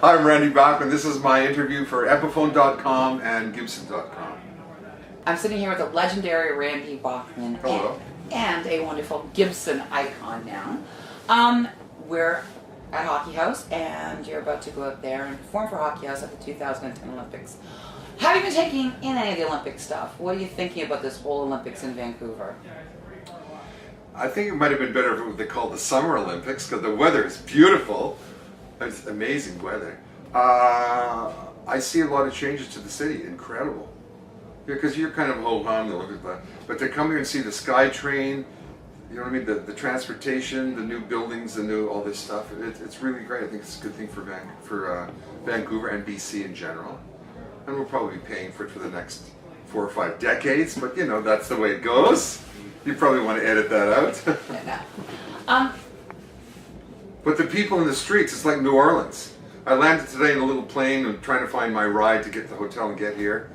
Hi, I'm Randy Bachman. This is my interview for Epiphone.com and Gibson.com. I'm sitting here with a legendary Randy Bachman. Hello. And a wonderful Gibson icon now. We're at Hockey House, and you're about to go out there and perform for Hockey House at the 2010 Olympics. Have you been taking in any of the Olympic stuff? What are you thinking about this whole Olympics in Vancouver? I think it might have been better if it was called the Summer Olympics because the weather is beautiful. It's amazing weather. I see a lot of changes to the city. Incredible. Because you're kind of ho-hum, the Olympics, but to come here and see the SkyTrain, you know what I mean, the transportation, the new buildings, the new all this stuff, it's really great. I think it's a good thing for Vancouver and BC in general. And we'll probably be paying for it for the next 4 or 5 decades, but you know, that's the way it goes. You probably want to edit that out. But the people in the streets, it's like New Orleans. I landed today in a little plane and trying to find my ride to get to the hotel and get here.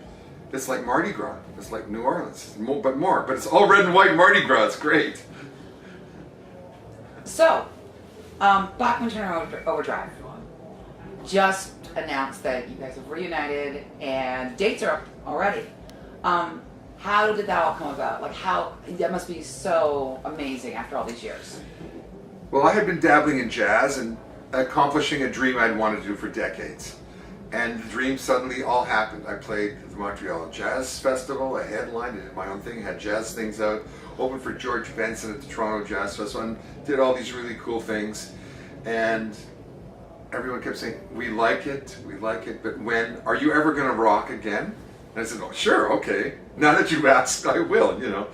It's like Mardi Gras. It's like New Orleans, but it's all red and white Mardi Gras. It's great. So, Bachman Turner Overdrive just announced that you guys have reunited and dates are up already. How did that all come about? Like, that must be so amazing after all these years. Well, I had been dabbling in jazz and accomplishing a dream I'd wanted to do for decades. And the dream suddenly all happened. I played at the Montreal Jazz Festival, I headlined, I did my own thing, had jazz things out, opened for George Benson at the Toronto Jazz Festival, and did all these really cool things. And everyone kept saying, we like it, but when, are you ever gonna rock again? And I said, oh, sure, okay. Now that you've asked, I will, you know.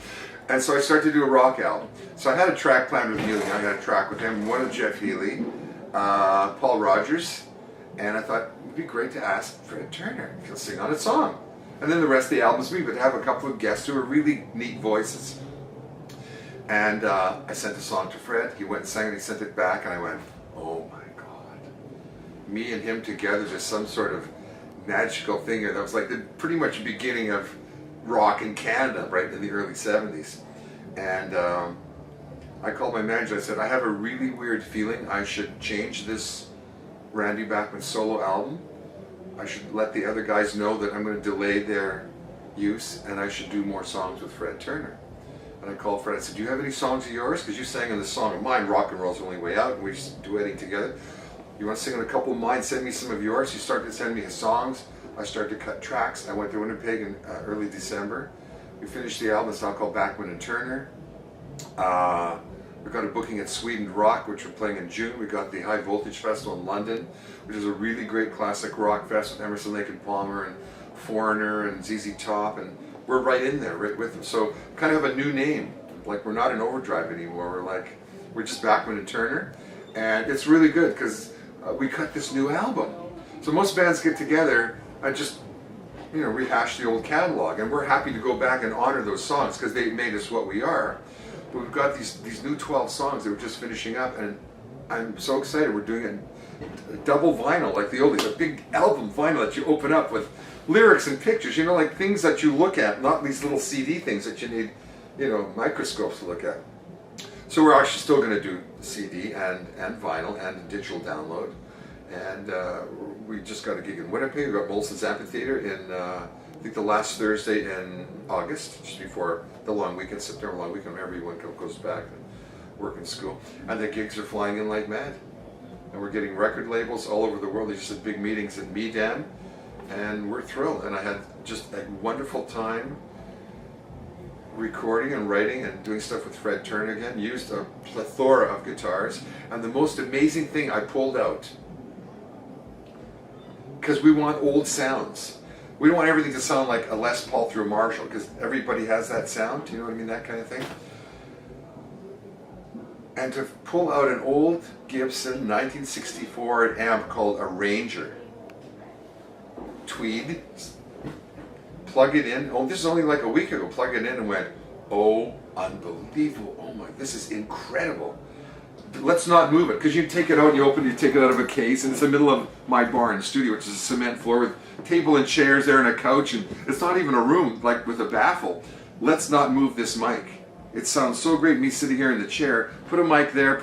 And so I started to do a rock album. So I had a track planned with Healy. I had a track with him, one with Jeff Healy, Paul Rogers, and I thought it would be great to ask Fred Turner if he'll sing on a song. And then the rest of the album's me, but to have a couple of guests who are really neat voices. And I sent a song to Fred. He went and sang it, he sent it back, and I went, oh my God. Me and him together, just some sort of magical thing here. That was like the pretty much beginning of rock in Canada, right in the early 70s. And I called my manager, I said, I have a really weird feeling I should change this Randy Bachman solo album. I should let the other guys know that I'm going to delay their use and I should do more songs with Fred Turner. And I called Fred, I said, do you have any songs of yours? Because you sang in the song of mine, Rock and Roll's the Only Way Out, and we just duetting together. You want to sing on a couple of mine, send me some of yours. He started to send me his songs. I started to cut tracks. I went to Winnipeg in early December. We finished the album. It's now called Bachman and Turner. We got a booking at Sweden Rock, which we're playing in June. We got the High Voltage Festival in London, which is a really great classic rock fest with Emerson, Lake and Palmer and Foreigner and ZZ Top, and we're right in there, right with them. So kind of have a new name. Like, we're not in Overdrive anymore. We're just Bachman and Turner, and it's really good because we cut this new album. So most bands get together and just, you know, rehash the old catalog, and we're happy to go back and honor those songs because they made us what we are. But we've got these new 12 songs that we're just finishing up, and I'm so excited. We're doing a double vinyl like the oldies, a big album vinyl that you open up with lyrics and pictures, you know, like things that you look at, not these little CD things that you need, you know, microscopes to look at. So we're actually still going to do CD and vinyl and digital download. And we just got a gig in Winnipeg. We got Molson's Amphitheater in, I think, the last Thursday in August, just before the long weekend, September long weekend, when everyone goes back and work in school. And the gigs are flying in like mad. And we're getting record labels all over the world. They just had big meetings in Medan, and we're thrilled. And I had just a wonderful time recording and writing and doing stuff with Fred Turner again. Used a plethora of guitars. And the most amazing thing I pulled out, because we want old sounds. We don't want everything to sound like a Les Paul through a Marshall, because everybody has that sound, do you know what I mean, that kind of thing. And to pull out an old Gibson 1964 amp called a Ranger, tweed, plug it in, oh, this is only like a week ago, plug it in and went, oh, unbelievable, oh my, this is incredible. Let's not move it, because you take it out, you take it out of a case, and it's in the middle of my barn studio, which is a cement floor with table and chairs there and a couch, and it's not even a room, like with a baffle. Let's not move this mic. It sounds so great, me sitting here in the chair. Put a mic there,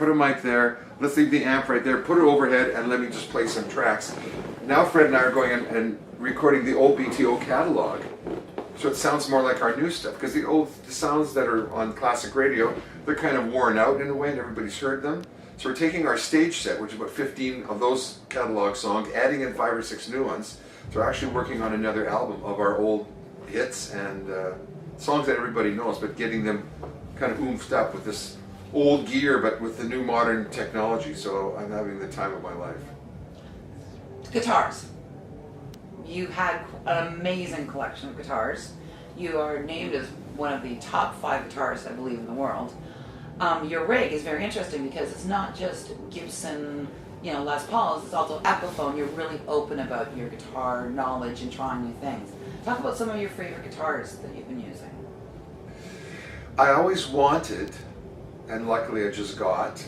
let's leave the amp right there, put it overhead, and let me just play some tracks. Now Fred and I are going and recording the old BTO catalog, so it sounds more like our new stuff, because the sounds that are on classic radio, they're kind of worn out in a way, and everybody's heard them. So we're taking our stage set, which is about 15 of those catalog songs, adding in 5 or 6 new ones. So we're actually working on another album of our old hits and songs that everybody knows, but getting them kind of oomphed up with this old gear, but with the new modern technology. So I'm having the time of my life. Guitars. You had an amazing collection of guitars. You are named as one of the top 5 guitarists, I believe, in the world. Your rig is very interesting because it's not just Gibson, Les Pauls, it's also Epiphone. You're really open about your guitar knowledge and trying new things. Talk about some of your favorite guitars that you've been using. I always wanted, and luckily I just got,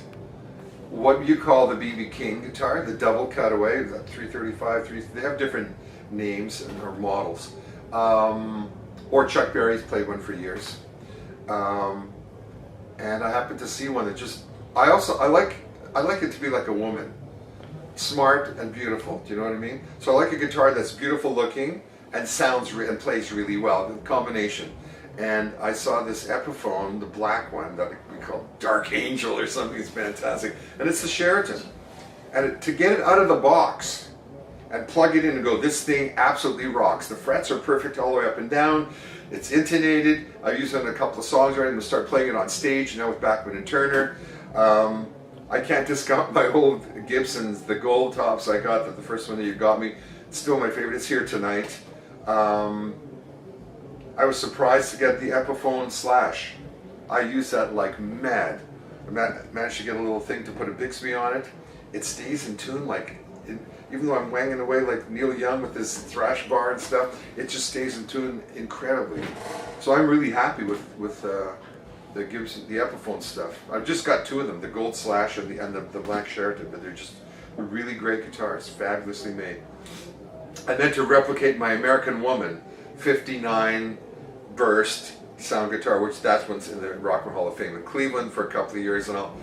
what you call the B.B. King guitar, the double cutaway, the 335, they have different names or models. Or Chuck Berry's played one for years. And I happened to see one that I like it to be like a woman. Smart and beautiful, do you know what I mean? So I like a guitar that's beautiful looking and sounds and plays really well, the combination. And I saw this Epiphone, the black one that we call Dark Angel or something. It's fantastic. And it's the Sheraton. And to get it out of the box and plug it in and go, this thing absolutely rocks. The frets are perfect all the way up and down. It's intonated. I've used it in a couple of songs already. I'm going to start playing it on stage now with Bachman and Turner. I can't discount my old Gibsons, the gold tops I got, the first one that you got me. It's still my favorite. It's here tonight. I was surprised to get the Epiphone Slash. I use that like mad. I managed to get a little thing to put a Bixby on it. It stays in tune even though I'm wanging away like Neil Young with his thrash bar and stuff, it just stays in tune incredibly. So I'm really happy with the Gibson, the Epiphone stuff. I've just got 2 of them, the Gold Slash and the Black Sheraton, but they're just really great guitars, fabulously made. And then to replicate my American Woman 59 burst sound guitar, which that's one's in the Rock and Roll Hall of Fame in Cleveland for a couple of years, and I'll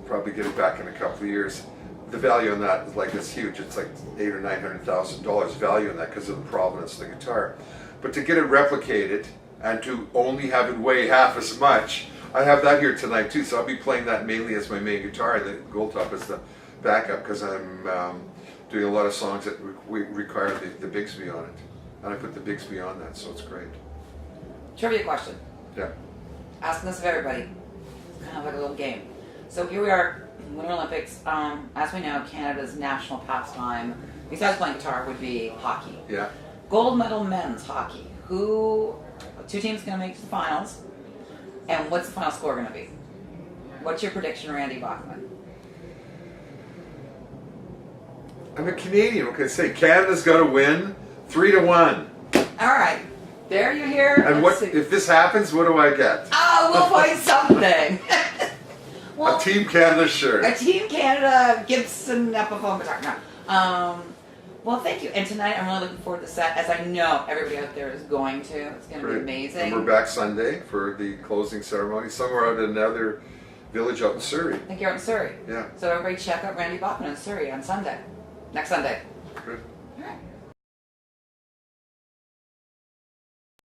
probably get it back in a couple of years. The value on that is like it's huge. It's like $800,000 or $900,000 value in that because of the provenance of the guitar. But to get it replicated and to only have it weigh half as much, I have that here tonight too. So I'll be playing that mainly as my main guitar, and the Gold Top is the backup because I'm doing a lot of songs that require the Bixby on it, and I put the Bixby on that, so it's great. Trivia question. Yeah. Asking this of everybody. It's kind of like a little game. So here we are, Winter Olympics. As we know, Canada's national pastime, besides playing guitar, would be hockey. Yeah. Gold medal men's hockey. 2 teams going to make the finals, and what's the final score going to be? What's your prediction, Randy Bachman? I'm a Canadian. What can I say? Canada's got to win 3-1. All right. There you hear. And if this happens, what do I get? Oh, we'll find something. Well, a Team Canada shirt. A Team Canada Gibson Epiphone guitar. No. Well, thank you. And tonight, I'm really looking forward to the set, as I know everybody out there is going to. It's going to be amazing. And we're back Sunday for the closing ceremony, somewhere out in another village out in Surrey. I think you're out in Surrey. Yeah. So everybody check out Randy Bachman in Surrey on Sunday. Next Sunday. Good. All right.